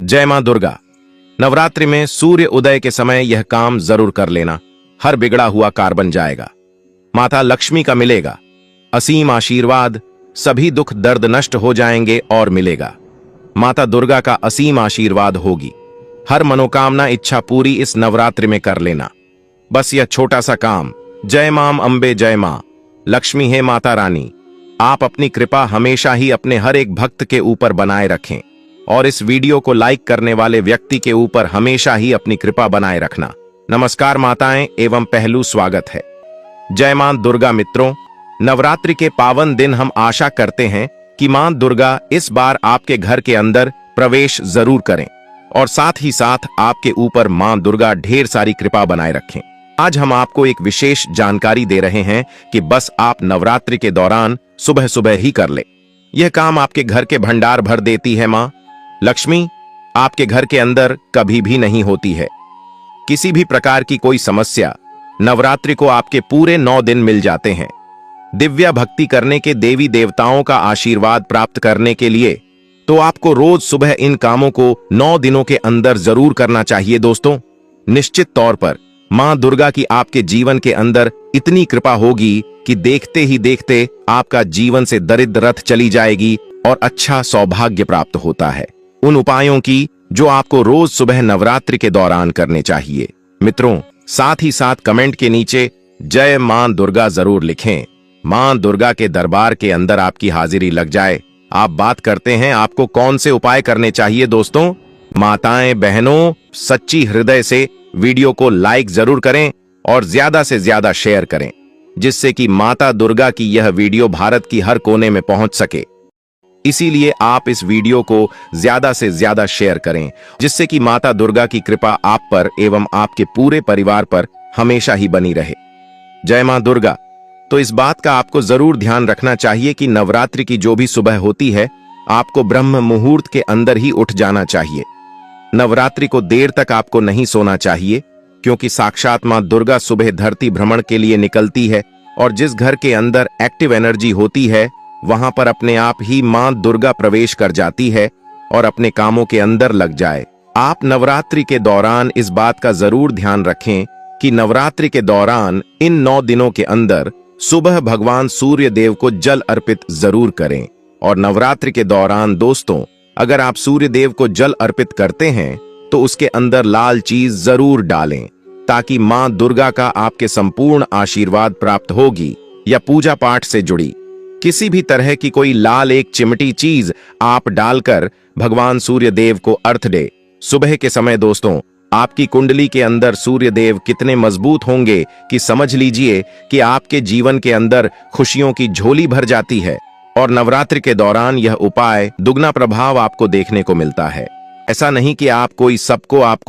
जय मां दुर्गा। नवरात्रि में सूर्य उदय के समय यह काम जरूर कर लेना। हर बिगड़ा हुआ कार बन जाएगा। माता लक्ष्मी का मिलेगा असीम आशीर्वाद। सभी दुख दर्द नष्ट हो जाएंगे और मिलेगा माता दुर्गा का असीम आशीर्वाद होगी। हर मनोकामना इच्छा पूरी इस नवरात्रि में कर लेना। बस यह छोटा सा काम। जय मां अम्बे, जय मां लक्ष्मी है माता रानी। आप अपनी कृपा हमेशा ही अपने हर एक भक्त के ऊपर बनाए रखें और इस वीडियो को लाइक करने वाले व्यक्ति के ऊपर हमेशा ही अपनी कृपा बनाए रखना। नमस्कार माताएं एवं पहलू स्वागत है। जय मां दुर्गा। मित्रों, नवरात्रि के पावन दिन हम आशा करते हैं कि मां दुर्गा इस बार आपके घर के अंदर प्रवेश जरूर करें और साथ ही साथ आपके ऊपर मां दुर्गा ढेर सारी कृपा बनाए रखें। आज हम आपको एक विशेष जानकारी दे रहे हैं कि बस आप नवरात्रि के दौरान सुबह सुबह ही कर ले। यह काम आपके घर के भंडार भर देती है। मां लक्ष्मी आपके घर के अंदर कभी भी नहीं होती है। किसी भी प्रकार की कोई समस्या नवरात्रि को आपके पूरे 9 दिन मिल जाते हैं। दिव्या भक्ति करने के देवी देवताओं का आशीर्वाद प्राप्त करने के लिए तो आपको रोज सुबह इन कामों को 9 दिनों के अंदर जरूर करना चाहिए। दोस्तों, निश्चित तौर पर मां दुर्गा की आपके जीवन के अंदर इतनी कृपा होगी कि देखते ही देखते आपका जीवन से दरिद्र रथ चली जाएगी और अच्छा सौभाग्य प्राप्त होता है। उन उपायों की जो आपको रोज सुबह नवरात्रि के दौरान करने चाहिए। मित्रों, साथ ही साथ कमेंट के नीचे जय मां दुर्गा जरूर लिखें। मां दुर्गा के दरबार के अंदर आपकी हाजिरी लग जाए। आप बात करते हैं आपको कौन से उपाय करने चाहिए। दोस्तों, माताएं बहनों, सच्ची हृदय से वीडियो को लाइक जरूर करें और ज्यादा से ज्यादा शेयर करें, जिससे कि माता दुर्गा की यह वीडियो भारत की हर कोने में पहुंच सके। इसीलिए आप इस वीडियो को ज्यादा से ज्यादा शेयर करें, जिससे कि माता दुर्गा की कृपा आप पर एवं आपके पूरे परिवार पर हमेशा ही बनी रहे। जय मां दुर्गा। तो इस बात का आपको जरूर ध्यान रखना चाहिए कि नवरात्रि की जो भी सुबह होती है, आपको ब्रह्म मुहूर्त के अंदर ही उठ जाना चाहिए। नवरात्रि को देर तक आपको नहीं सोना चाहिए, क्योंकि साक्षात मां दुर्गा सुबह धरती भ्रमण के लिए निकलती है और जिस घर के अंदर एक्टिव एनर्जी होती है वहां पर अपने आप ही मां दुर्गा प्रवेश कर जाती है और अपने कामों के अंदर लग जाए। आप नवरात्रि के दौरान इस बात का जरूर ध्यान रखें कि नवरात्रि के दौरान इन 9 दिनों के अंदर सुबह भगवान सूर्य देव को जल अर्पित जरूर करें। और नवरात्रि के दौरान दोस्तों, अगर आप सूर्य देव को जल अर्पित करते हैं तो उसके अंदर लाल चीज जरूर डालें, ताकि मां दुर्गा का आपके संपूर्ण आशीर्वाद प्राप्त होगी। या पूजा पाठ से जुड़ी किसी भी तरह की कोई लाल एक चिमटी चीज आप डालकर भगवान सूर्य देव को अर्घ दे। सुबह के समय दोस्तों, आपकी कुंडली के अंदर सूर्य देव कितने मजबूत होंगे कि समझ लीजिए कि आपके जीवन के अंदर खुशियों की झोली भर जाती है। और नवरात्रि के दौरान यह उपाय दुगना प्रभाव आपको देखने को मिलता है। ऐसा नहीं कि आपको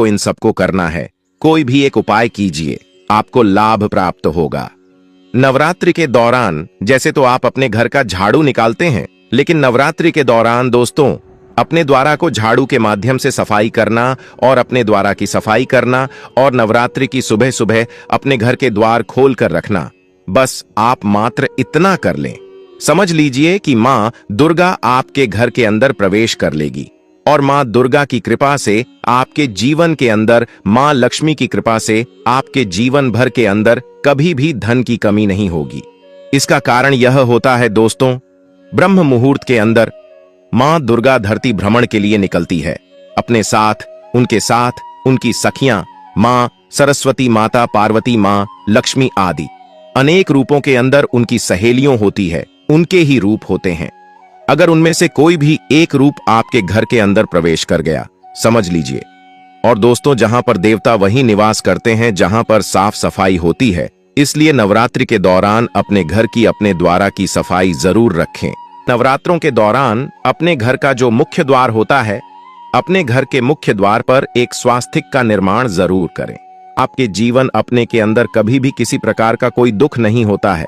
इन सबको करना है। कोई भी एक उपाय कीजिए, आपको लाभ प्राप्त होगा। नवरात्रि के दौरान जैसे तो आप अपने घर का झाड़ू निकालते हैं, लेकिन नवरात्रि के दौरान दोस्तों, अपने द्वारा को झाड़ू के माध्यम से सफाई करना और अपने द्वारा की सफाई करना और नवरात्रि की सुबह सुबह अपने घर के द्वार खोल कर रखना, बस आप मात्र इतना कर लें। समझ लीजिए कि मां दुर्गा आपके घर के अंदर प्रवेश कर लेगी और मां दुर्गा की कृपा से आपके जीवन के अंदर, मां लक्ष्मी की कृपा से आपके जीवन भर के अंदर कभी भी धन की कमी नहीं होगी। इसका कारण यह होता है दोस्तों, ब्रह्म मुहूर्त के अंदर मां दुर्गा धरती भ्रमण के लिए निकलती है। अपने साथ उनकी सखियां मां सरस्वती माता, पार्वती मां, लक्ष्मी आदि अनेक रूपों के अंदर उनकी सहेलियों होती है, उनके ही रूप होते हैं। अगर उनमें से कोई भी एक रूप आपके घर के अंदर प्रवेश कर गया, समझ लीजिए। और दोस्तों, जहां पर देवता वहीं निवास करते हैं जहां पर साफ सफाई होती है। इसलिए नवरात्रि के दौरान अपने घर की, अपने द्वारा की सफाई जरूर रखें। नवरात्रों के दौरान अपने घर का जो मुख्य द्वार होता है, अपने घर के मुख्य द्वार पर एक स्वास्तिक का निर्माण जरूर करें। आपके जीवन अपने के अंदर कभी भी किसी प्रकार का कोई दुख नहीं होता है।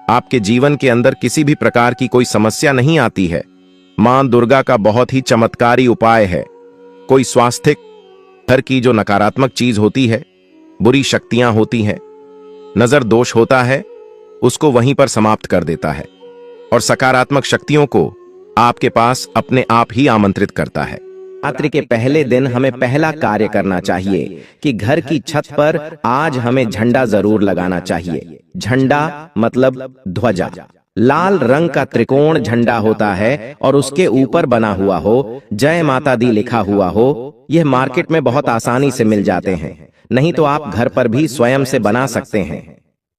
आपके जीवन के अंदर किसी भी प्रकार की कोई समस्या नहीं आती है। मां दुर्गा का बहुत ही चमत्कारी उपाय है। कोई स्वास्तिक घर की जो नकारात्मक चीज होती है, बुरी शक्तियां होती हैं, नजर दोष होता है, उसको वहीं पर समाप्त कर देता है और सकारात्मक शक्तियों को आपके पास अपने आप ही आमंत्रित करता है। नवरात्रि के पहले दिन हमें पहला कार्य करना चाहिए कि घर की छत पर आज हमें झंडा जरूर लगाना चाहिए। झंडा मतलब ध्वजा। लाल रंग का त्रिकोण झंडा होता है और उसके ऊपर बना हुआ हो, जय माता दी लिखा हुआ हो। यह मार्केट में बहुत आसानी से मिल जाते हैं, नहीं तो आप घर पर भी स्वयं से बना सकते हैं।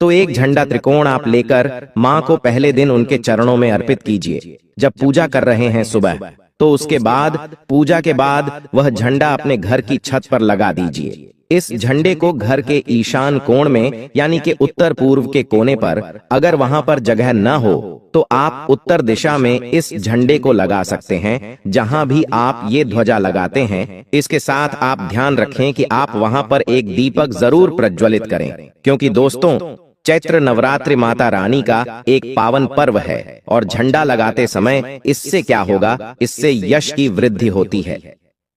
तो एक झंडा त्रिकोण आप लेकर माँ को पहले दिन उनके चरणों में अर्पित कीजिए। जब पूजा कर रहे हैं सुबह, तो उसके बाद पूजा के बाद वह झंडा अपने घर की छत पर लगा दीजिए। इस झंडे को घर के ईशान कोण में यानी कि उत्तर पूर्व के कोने पर, अगर वहां पर जगह न हो तो आप उत्तर दिशा में इस झंडे को लगा सकते हैं। जहां भी आप ये ध्वजा लगाते हैं, इसके साथ आप ध्यान रखें कि आप वहां पर एक दीपक जरूर प्रज्वलित करें, क्योंकि दोस्तों चैत्र नवरात्रि माता रानी का एक पावन पर्व है और झंडा लगाते समय इससे क्या होगा, इससे यश की वृद्धि होती है।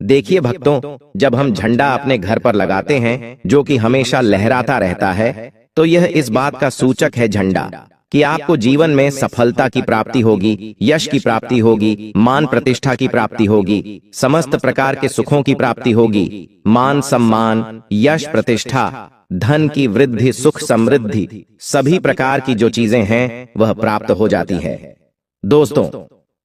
देखिए भक्तों, जब हम झंडा अपने घर पर लगाते हैं जो कि हमेशा लहराता रहता है, तो यह इस बात का सूचक है झंडा कि आपको जीवन में सफलता की प्राप्ति होगी, यश की प्राप्ति होगी, मान प्रतिष्ठा की प्राप्ति होगी, समस्त प्रकार के सुखों की प्राप्ति होगी। मान सम्मान, यश प्रतिष्ठा, धन की वृद्धि, सुख समृद्धि, सभी प्रकार की जो चीजें हैं वह प्राप्त हो जाती है। दोस्तों,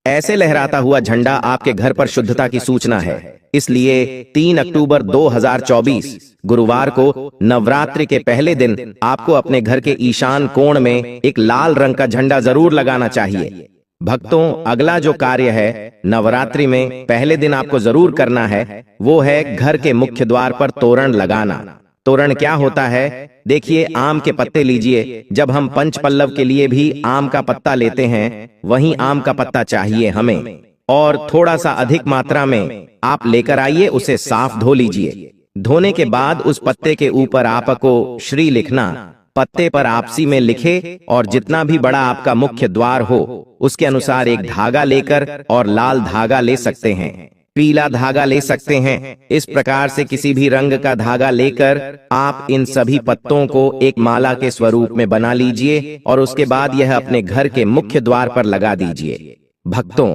ऐसे लहराता हुआ झंडा आपके घर पर शुद्धता की सूचना है। इसलिए 3 अक्टूबर 2024 गुरुवार को नवरात्रि के पहले दिन आपको अपने घर के ईशान कोण में एक लाल रंग का झंडा जरूर लगाना चाहिए। भक्तों, अगला जो कार्य है नवरात्रि में पहले दिन आपको जरूर करना है, वो है घर के मुख्य द्वार पर तोरण लगाना। तोरण क्या होता है? देखिए, आम के पत्ते लीजिए। जब हम पंच पल्लव के लिए भी आम का पत्ता लेते हैं, वहीं आम का पत्ता चाहिए हमें, और थोड़ा सा अधिक मात्रा में आप लेकर आइए। उसे साफ धो लीजिए। धोने के बाद उस पत्ते के ऊपर आपको श्री लिखना, पत्ते पर आपसी में लिखे, और जितना भी बड़ा आपका मुख्य द्वार हो उसके अनुसार एक धागा लेकर, और लाल धागा ले सकते हैं, पीला धागा ले सकते हैं। इस प्रकार से किसी भी रंग का धागा लेकर आप इन सभी पत्तों को एक माला के स्वरूप में बना लीजिए और उसके बाद यह अपने घर के मुख्य द्वार पर लगा दीजिए। भक्तों,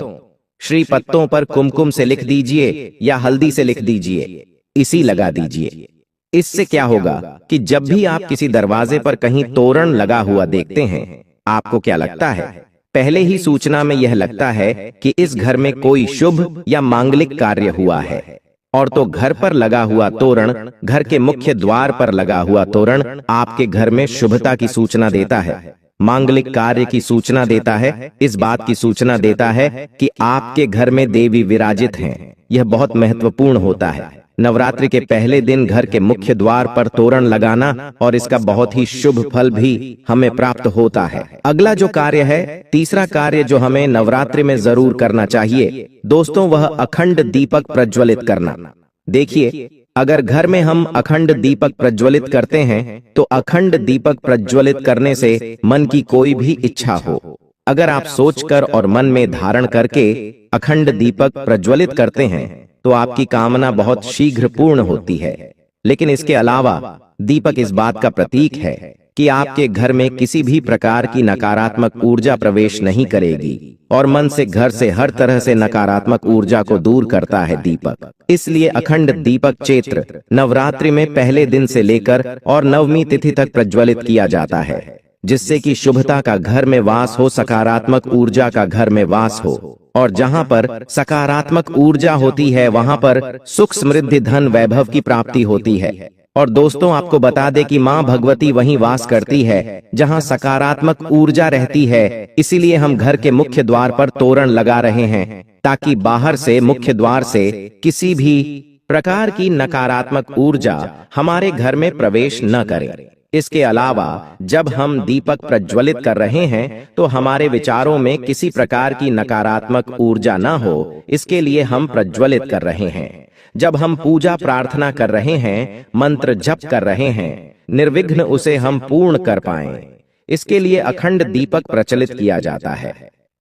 श्री पत्तों पर कुमकुम से लिख दीजिए या हल्दी से लिख दीजिए, इसी लगा दीजिए। इससे क्या होगा कि जब भी आप किसी दरवाजे पर कहीं तोरण लगा हुआ देखते हैं, आपको क्या लगता है? पहले ही सूचना में यह लगता है कि इस घर में कोई शुभ या मांगलिक कार्य हुआ है। और तो घर पर लगा हुआ तोरण, घर के मुख्य द्वार पर लगा हुआ तोरण आपके घर में शुभता की सूचना देता है, मांगलिक कार्य की सूचना देता है, इस बात की सूचना देता है कि आपके घर में देवी विराजित हैं। यह बहुत महत्वपूर्ण होता है। नवरात्रि के पहले दिन घर के मुख्य द्वार पर तोरण लगाना, और इसका बहुत ही शुभ फल भी हमें प्राप्त होता है। अगला जो कार्य है, तीसरा कार्य जो हमें नवरात्रि में जरूर करना चाहिए दोस्तों, वह अखंड दीपक प्रज्वलित करना। देखिए, अगर घर में हम अखंड दीपक प्रज्वलित करते हैं, तो अखंड दीपक प्रज्वलित करने से मन की कोई भी इच्छा हो, अगर आप सोचकर और मन में धारण करके अखंड दीपक प्रज्वलित करते हैं, तो आपकी कामना बहुत शीघ्र पूर्ण होती है। लेकिन इसके अलावा दीपक इस बात का प्रतीक है कि आपके घर में किसी भी प्रकार की नकारात्मक ऊर्जा प्रवेश नहीं करेगी, और मन से, घर से हर तरह से नकारात्मक ऊर्जा को दूर करता है दीपक। इसलिए अखंड दीपक चैत्र नवरात्रि में पहले दिन से लेकर और नवमी तिथि तक प्रज्वलित किया जाता है, जिससे कि शुभता का घर में वास हो, सकारात्मक ऊर्जा का घर में वास हो। और जहां पर सकारात्मक ऊर्जा होती है, वहां पर सुख समृद्धि धन वैभव की प्राप्ति होती है। और दोस्तों, आपको बता दें कि मां भगवती वहीं वास करती है जहां सकारात्मक ऊर्जा रहती है। इसीलिए हम घर के मुख्य द्वार पर तोरण लगा रहे हैं, ताकि बाहर से, मुख्य द्वार से किसी भी प्रकार की नकारात्मक ऊर्जा हमारे घर में प्रवेश न करे। इसके अलावा जब हम दीपक प्रज्वलित कर रहे हैं, तो हमारे विचारों में किसी प्रकार की नकारात्मक ऊर्जा न हो, इसके लिए हम प्रज्वलित कर रहे हैं। जब हम पूजा प्रार्थना कर रहे हैं, मंत्र जप कर रहे हैं, निर्विघ्न उसे हम पूर्ण कर पाएं, इसके लिए अखंड दीपक प्रज्वलित किया जाता है।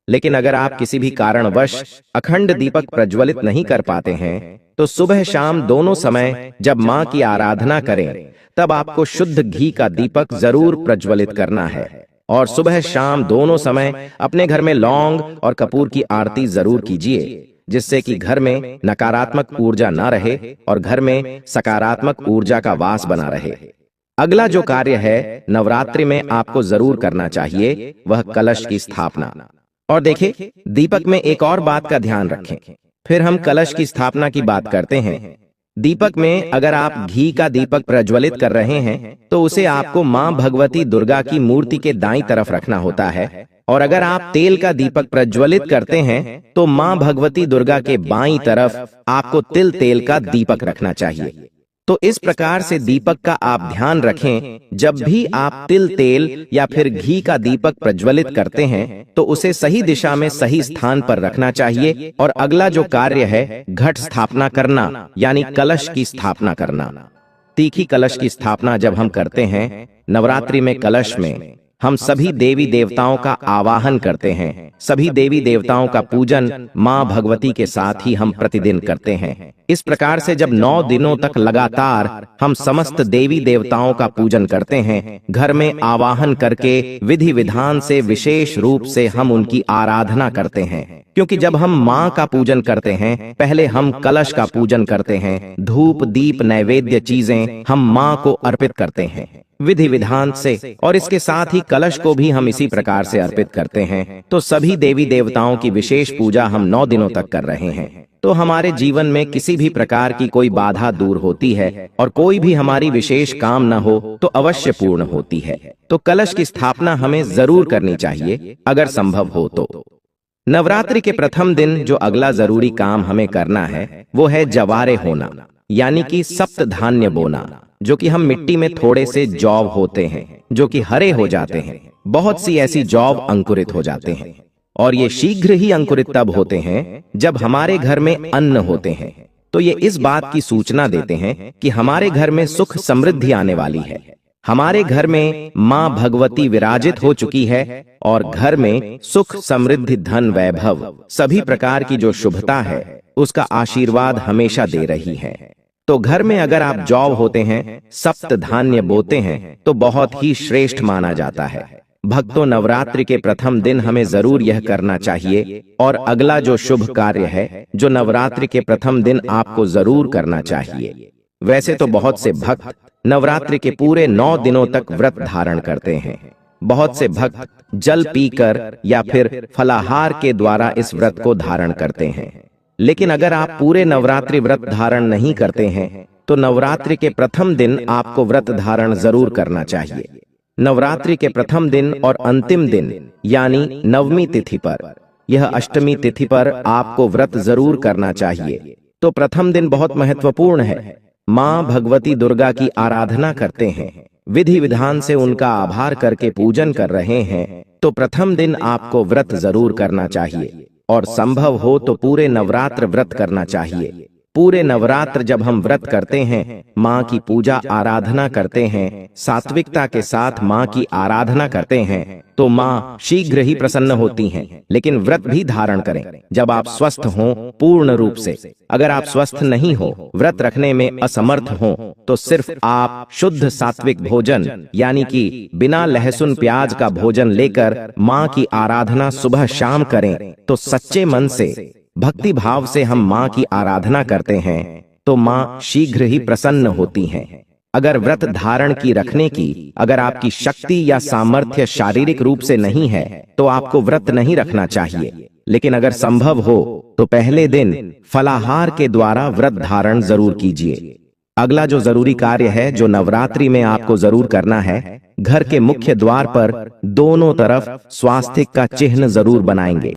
लेकिन अगर आप किसी भी कारणवश अखंड दीपक प्रज्वलित नहीं कर पाते हैं, तो सुबह शाम दोनों समय जब मां की आराधना करें, तब आपको शुद्ध घी का दीपक जरूर प्रज्वलित करना है। और सुबह शाम दोनों समय अपने घर में लौंग और कपूर की आरती जरूर कीजिए। जिससे कि घर में नकारात्मक ऊर्जा न रहे और घर में सकारात्मक ऊर्जा का वास बना रहे। अगला जो कार्य है नवरात्रि में आपको जरूर करना चाहिए वह कलश की स्थापना। और देखिए, दीपक में एक और बात का ध्यान रखें। फिर हम कलश की स्थापना की बात करते हैं। दीपक में अगर आप घी का दीपक प्रज्वलित कर रहे हैं तो उसे आपको मां भगवती दुर्गा की मूर्ति के दाईं तरफ रखना होता है, और अगर आप तेल का दीपक प्रज्वलित करते हैं तो मां भगवती दुर्गा के बाईं तरफ आपको तिल तेल का दीपक रखना चाहिए। तो इस प्रकार से दीपक का आप ध्यान रखें, जब भी आप तिल तेल या फिर घी का दीपक प्रज्वलित करते हैं तो उसे सही दिशा में सही स्थान पर रखना चाहिए। और अगला जो कार्य है घट स्थापना करना, यानी कलश की स्थापना करना। तीखी कलश की स्थापना जब हम करते हैं नवरात्रि में, कलश में हम सभी देवी देवताओं का आवाहन करते हैं। सभी देवी देवताओं का पूजन मां भगवती के साथ ही हम प्रतिदिन करते हैं। इस प्रकार से जब 9 दिनों तक लगातार हम समस्त देवी देवताओं का पूजन करते हैं, घर में आवाहन करके विधि विधान से विशेष रूप से हम उनकी आराधना करते हैं। क्योंकि जब हम मां का पूजन करते हैं पहले हम कलश का पूजन करते हैं। धूप दीप नैवेद्य चीजें हम मां को अर्पित करते हैं विधि विधान से, और इसके साथ ही कलश को भी हम इसी प्रकार से अर्पित करते हैं। तो सभी देवी देवताओं की विशेष पूजा हम 9 दिनों तक कर रहे हैं। तो हमारे जीवन में किसी भी प्रकार की कोई बाधा दूर होती है और कोई भी हमारी विशेष काम न हो तो अवश्य पूर्ण होती है। तो कलश की स्थापना हमें जरूर करनी चाहिए अगर संभव हो तो। नवरात्रि के प्रथम दिन जो अगला जरूरी काम हमें करना है वो है जवारे होना, यानी कि सप्त धान्य बोना, जो कि हम मिट्टी में थोड़े से जौ होते हैं जो कि हरे हो जाते हैं। बहुत सी ऐसी जौ अंकुरित हो जाते हैं और ये शीघ्र ही अंकुरित तब होते हैं जब हमारे घर में अन्न होते हैं। तो ये इस बात की सूचना देते हैं कि हमारे घर में सुख समृद्धि आने वाली है। हमारे घर में मां भगवती विराजित हो चुकी है और घर में सुख समृद्धि धन वैभव सभी प्रकार की जो शुभता है उसका आशीर्वाद हमेशा दे रही है। तो घर में अगर आप जौ होते हैं, सप्त धान्य बोते हैं तो बहुत ही श्रेष्ठ माना जाता है। भक्तों, नवरात्रि के प्रथम दिन हमें जरूर यह करना चाहिए। और अगला जो शुभ कार्य है जो नवरात्रि के प्रथम दिन आपको जरूर करना चाहिए। वैसे तो बहुत से भक्त नवरात्रि के पूरे 9 दिनों तक व्रत धारण करते हैं। बहुत से भक्त जल पीकर या फिर फलाहार के द्वारा इस व्रत को धारण करते हैं। लेकिन अगर आप पूरे नवरात्रि व्रत धारण नहीं करते हैं तो नवरात्रि के प्रथम दिन आपको व्रत धारण जरूर करना चाहिए। नवरात्रि के प्रथम दिन और अंतिम दिन यानी नवमी तिथि पर, यह अष्टमी तिथि पर आपको व्रत जरूर करना चाहिए। तो प्रथम दिन बहुत महत्वपूर्ण है। मां भगवती दुर्गा की आराधना करते हैं, विधि विधान से उनका आभार करके पूजन कर रहे हैं। तो प्रथम दिन आपको व्रत जरूर करना चाहिए और संभव हो तो पूरे नवरात्र व्रत करना चाहिए। पूरे नवरात्र जब हम व्रत करते हैं, मां की पूजा आराधना करते हैं, सात्विकता के साथ मां की आराधना करते हैं, तो मां शीघ्र ही प्रसन्न होती हैं। लेकिन व्रत भी धारण करें जब आप स्वस्थ हों पूर्ण रूप से। अगर आप स्वस्थ नहीं हो, व्रत रखने में असमर्थ हो, तो सिर्फ आप शुद्ध सात्विक भोजन यानी कि बिना लहसुन प्याज का भोजन लेकर मां की आराधना सुबह शाम करें। तो सच्चे मन से भक्ति भाव से हम मां की आराधना करते हैं तो मां शीघ्र ही प्रसन्न होती हैं। अगर व्रत धारण की रखने की अगर आपकी शक्ति या सामर्थ्य शारीरिक रूप से नहीं है तो आपको व्रत नहीं रखना चाहिए। लेकिन अगर संभव हो तो पहले दिन फलाहार के द्वारा व्रत धारण जरूर कीजिए। अगला जो जरूरी कार्य है जो नवरात्रि में आपको जरूर करना है, घर के मुख्य द्वार पर दोनों तरफ स्वास्तिक का चिन्ह जरूर बनाएंगे।